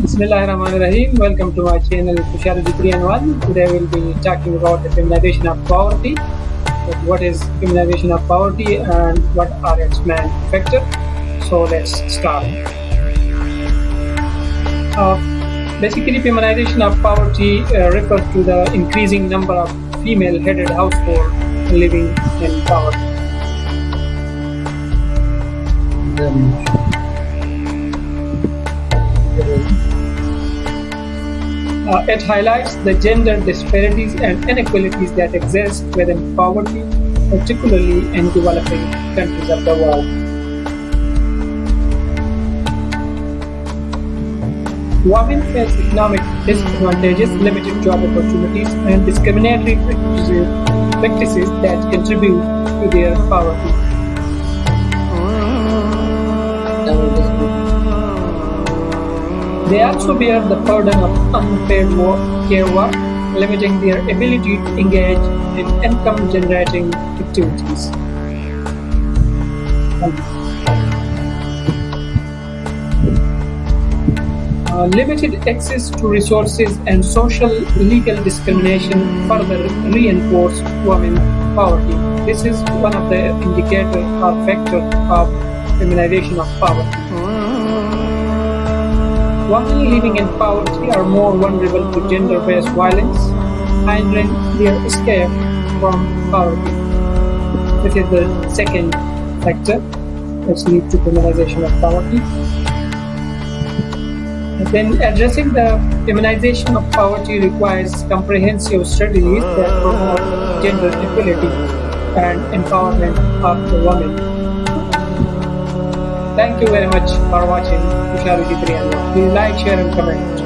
Bismillahirrahmanirrahim. Welcome to my channel Sociology 3 and 1. Today we'll be talking about the feminization of poverty. What is feminization of poverty and what are its main factors? So let's start. Basically, feminization of poverty refers to the increasing number of female-headed households living in poverty. It highlights the gender disparities and inequalities that exist within poverty, particularly in developing countries of the world. Women face economic disadvantages, limited job opportunities, and discriminatory practices that contribute to their poverty. They also bear the burden of unpaid care work, limiting their ability to engage in income-generating activities. Limited access to resources and social legal discrimination further reinforce women's poverty. This is one of the indicators or factors of feminization of poverty. Women living in poverty are more vulnerable to gender-based violence, hindering their escape from poverty. This is the second factor which leads to feminization of poverty. Then addressing the feminization of poverty requires comprehensive strategies that promote gender equality and empowerment of the women. Thank you very much for watching Sociology 3 and 1. Please like, share and comment.